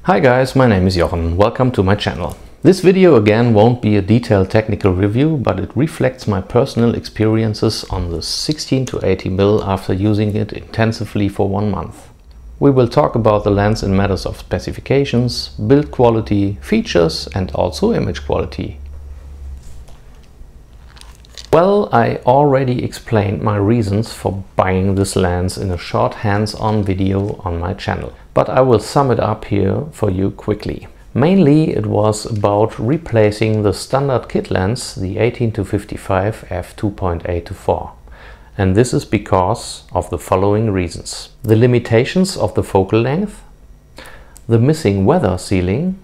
Hi guys, my name is Jochen. Welcome to my channel. This video again won't be a detailed technical review, but it reflects my personal experiences on the 16 to 80mm after using it intensively for 1 month. We will talk about the lens in matters of specifications, build quality, features and also image quality. Well, I already explained my reasons for buying this lens in a short hands-on video on my channel, but I will sum it up here for you quickly. Mainly it was about replacing the standard kit lens, the 18 to 55 f2.8 to 4. And this is because of the following reasons: the limitations of the focal length, the missing weather sealing,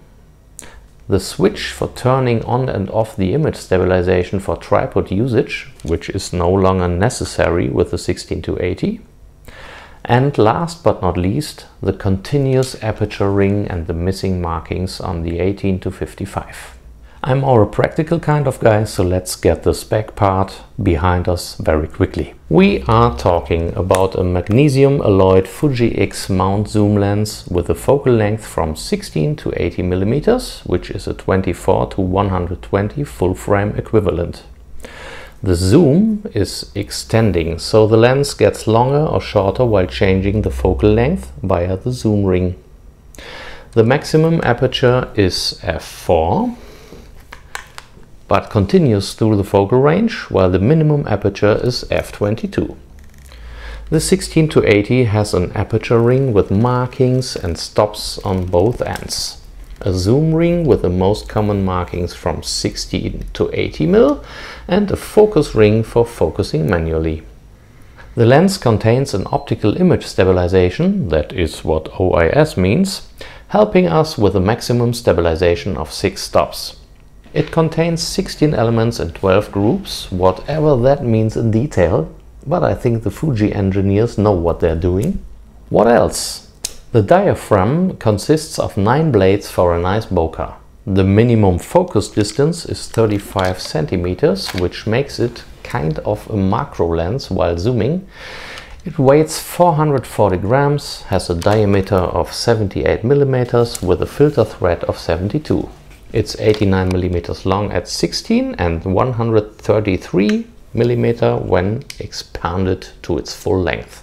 the switch for turning on and off the image stabilization for tripod usage, which is no longer necessary with the 16 to 80, and last but not least, the continuous aperture ring and the missing markings on the 18 to 55. I'm more a practical kind of guy, so let's get the spec part behind us very quickly. We are talking about a magnesium alloyed Fuji X mount zoom lens with a focal length from 16 to 80mm, which is a 24 to 120 full frame equivalent. The zoom is extending, so the lens gets longer or shorter while changing the focal length via the zoom ring. The maximum aperture is f4, but continues through the focal range, while the minimum aperture is f22. The 16 to 80 has an aperture ring with markings and stops on both ends, a zoom ring with the most common markings from 16 to 80mm, and a focus ring for focusing manually. The lens contains an optical image stabilization, that is what OIS means, helping us with a maximum stabilization of 6 stops. It contains 16 elements in 12 groups, whatever that means in detail, but I think the Fuji engineers know what they're doing. What else? The diaphragm consists of 9 blades for a nice bokeh. The minimum focus distance is 35 centimeters, which makes it kind of a macro lens while zooming. It weighs 440 grams, has a diameter of 78 millimeters with a filter thread of 72. It's 89mm long at 16 and 133mm when expanded to its full length.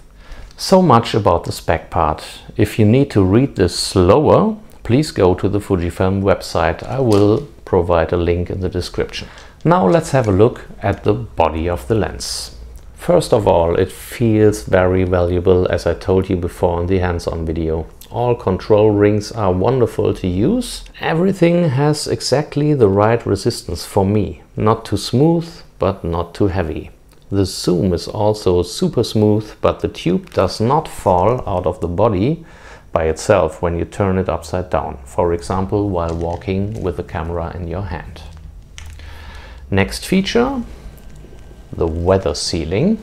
So much about the spec part. If you need to read this slower, please go to the Fujifilm website. I will provide a link in the description. Now let's have a look at the body of the lens. First of all, it feels very valuable, as I told you before in the hands-on video. All control rings are wonderful to use. Everything has exactly the right resistance for me. Not too smooth, but not too heavy. The zoom is also super smooth, but the tube does not fall out of the body by itself when you turn it upside down. For example, while walking with the camera in your hand. Next feature, the weather sealing.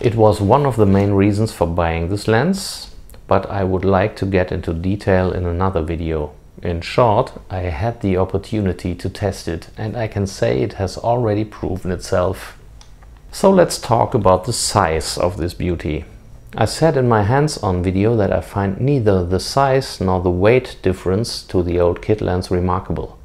It was one of the main reasons for buying this lens, but I would like to get into detail in another video. In short, I had the opportunity to test it and I can say it has already proven itself. So let's talk about the size of this beauty. I said in my hands-on video that I find neither the size nor the weight difference to the old kit lens remarkable.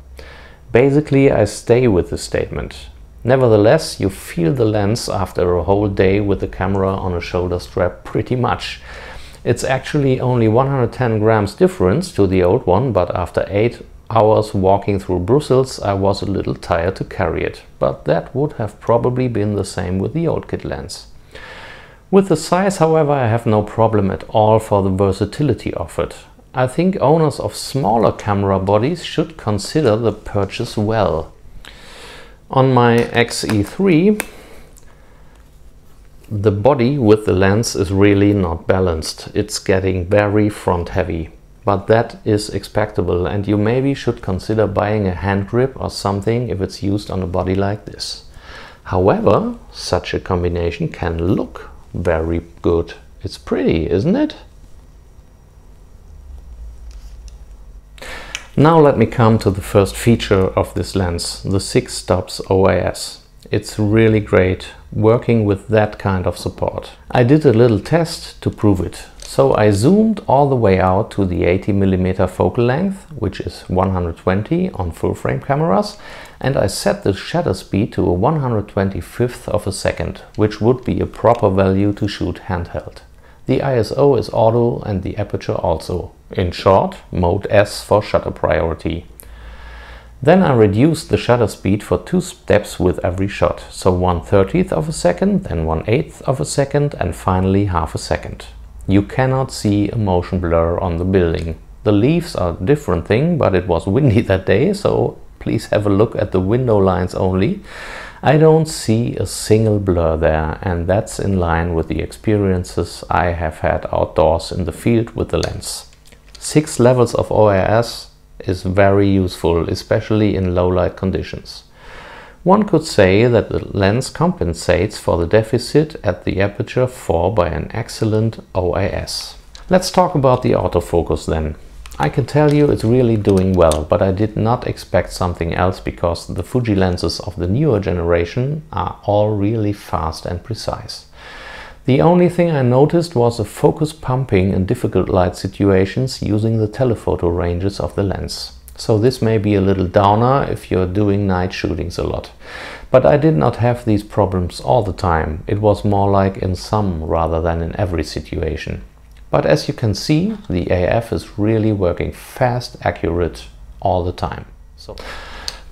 Basically, I stay with this statement. Nevertheless, you feel the lens after a whole day with the camera on a shoulder strap pretty much. It's actually only 110 grams difference to the old one, but after 8 hours walking through Brussels, I was a little tired to carry it. But that would have probably been the same with the old kit lens. With the size, however, I have no problem at all for the versatility of it. I think owners of smaller camera bodies should consider the purchase well. On my XE3, the body with the lens is really not balanced. It's getting very front heavy, but that is expectable and you maybe should consider buying a hand grip or something if it's used on a body like this. However, such a combination can look very good. It's pretty, isn't it? Now let me come to the first feature of this lens, the 6 stops OIS. It's really great working with that kind of support. I did a little test to prove it. So I zoomed all the way out to the 80mm focal length, which is 120 on full frame cameras, and I set the shutter speed to a 125th of a second, which would be a proper value to shoot handheld. The ISO is auto and the aperture also. In short, mode S for shutter priority. Then I reduced the shutter speed for 2 steps with every shot, so 1/30th of a second, then 1/8th of a second, and finally half a second. You cannot see a motion blur on the building. The leaves are a different thing, but it was windy that day, so please have a look at the window lines only. I don't see a single blur there, and that's in line with the experiences I have had outdoors in the field with the lens. 6 levels of OIS is very useful, especially in low light conditions. One could say that the lens compensates for the deficit at the Aperture 4 by an excellent OIS. Let's talk about the autofocus then. I can tell you it's really doing well, but I did not expect something else because the Fuji lenses of the newer generation are all really fast and precise. The only thing I noticed was a focus pumping in difficult light situations using the telephoto ranges of the lens. So this may be a little downer if you're doing night shootings a lot. But I did not have these problems all the time. It was more like in some rather than in every situation. But as you can see, the AF is really working fast, accurate all the time.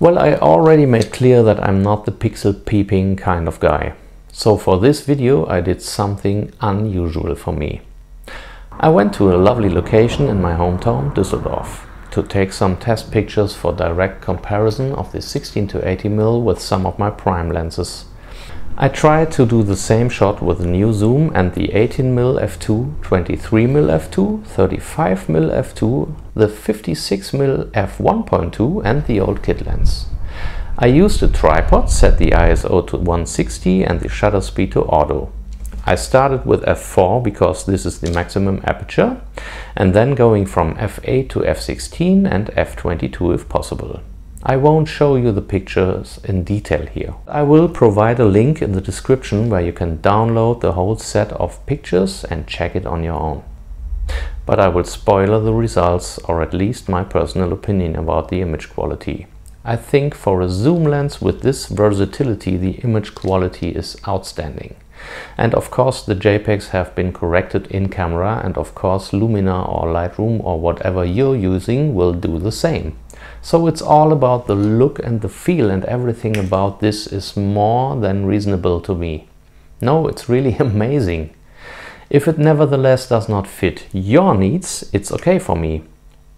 Well, I already made clear that I'm not the pixel peeping kind of guy. So for this video I did something unusual for me. I went to a lovely location in my hometown, Düsseldorf, to take some test pictures for direct comparison of the 16 to 80mm with some of my prime lenses. I tried to do the same shot with the new zoom and the 18mm f2, 23mm f2, 35mm f2, the 56mm f1.2 and the old kit lens. I used a tripod, set the ISO to 160 and the shutter speed to auto. I started with f4 because this is the maximum aperture, and then going from f8 to f16 and f22 if possible. I won't show you the pictures in detail here. I will provide a link in the description where you can download the whole set of pictures and check it on your own. But I will spoiler the results, or at least my personal opinion about the image quality. I think for a zoom lens with this versatility the image quality is outstanding. And of course the JPEGs have been corrected in camera, and of course Lumina or Lightroom or whatever you're using will do the same. So it's all about the look and the feel, and everything about this is more than reasonable to me. No, it's really amazing. If it nevertheless does not fit your needs, it's okay for me.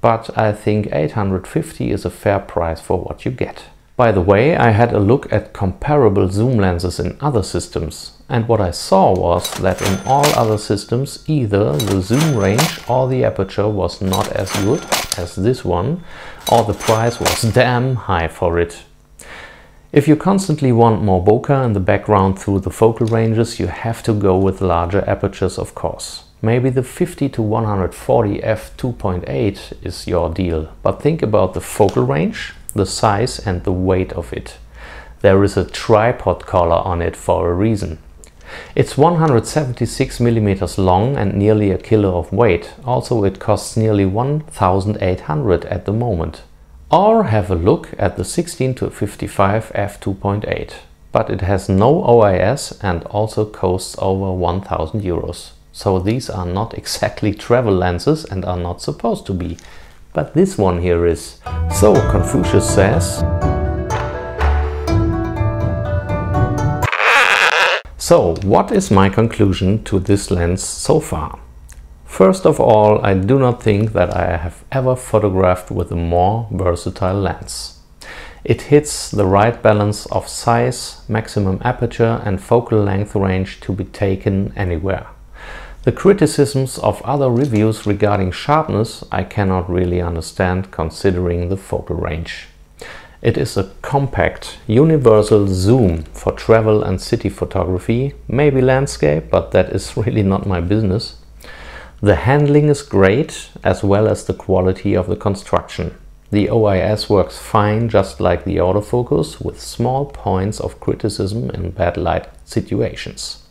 But I think 850 is a fair price for what you get. By the way, I had a look at comparable zoom lenses in other systems, and what I saw was that in all other systems either the zoom range or the aperture was not as good as this one, or the price was damn high for it. If you constantly want more bokeh in the background through the focal ranges, you have to go with larger apertures, of course. Maybe the 50 to 140 f2.8 is your deal, but think about the focal range, the size and the weight of it. There is a tripod collar on it for a reason. It's 176mm long and nearly a kilo of weight. Also it costs nearly 1,800 at the moment. Or have a look at the 16 to 55 f2.8. But it has no OIS and also costs over 1,000 euros. So these are not exactly travel lenses and are not supposed to be. But this one here is. So Confucius says. So what is my conclusion to this lens so far? First of all, I do not think that I have ever photographed with a more versatile lens. It hits the right balance of size, maximum aperture and focal length range to be taken anywhere. The criticisms of other reviews regarding sharpness I cannot really understand considering the focal range. It is a compact, universal zoom for travel and city photography, maybe landscape, but that is really not my business. The handling is great, as well as the quality of the construction. The OIS works fine just like the autofocus, with small points of criticism in bad light situations.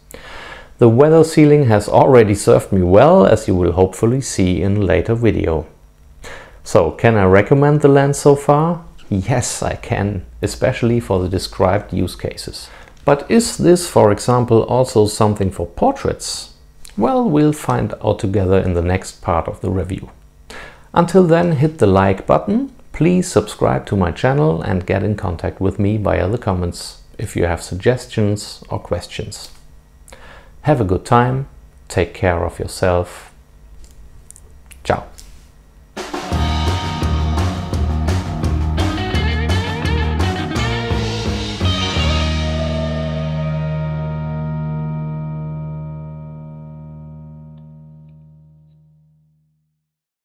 The weather sealing has already served me well, as you will hopefully see in a later video. So, can I recommend the lens so far? Yes, I can, especially for the described use cases. But is this, for example, also something for portraits? Well, we'll find out together in the next part of the review. Until then, hit the like button, please subscribe to my channel and get in contact with me via the comments if you have suggestions or questions. Have a good time, take care of yourself.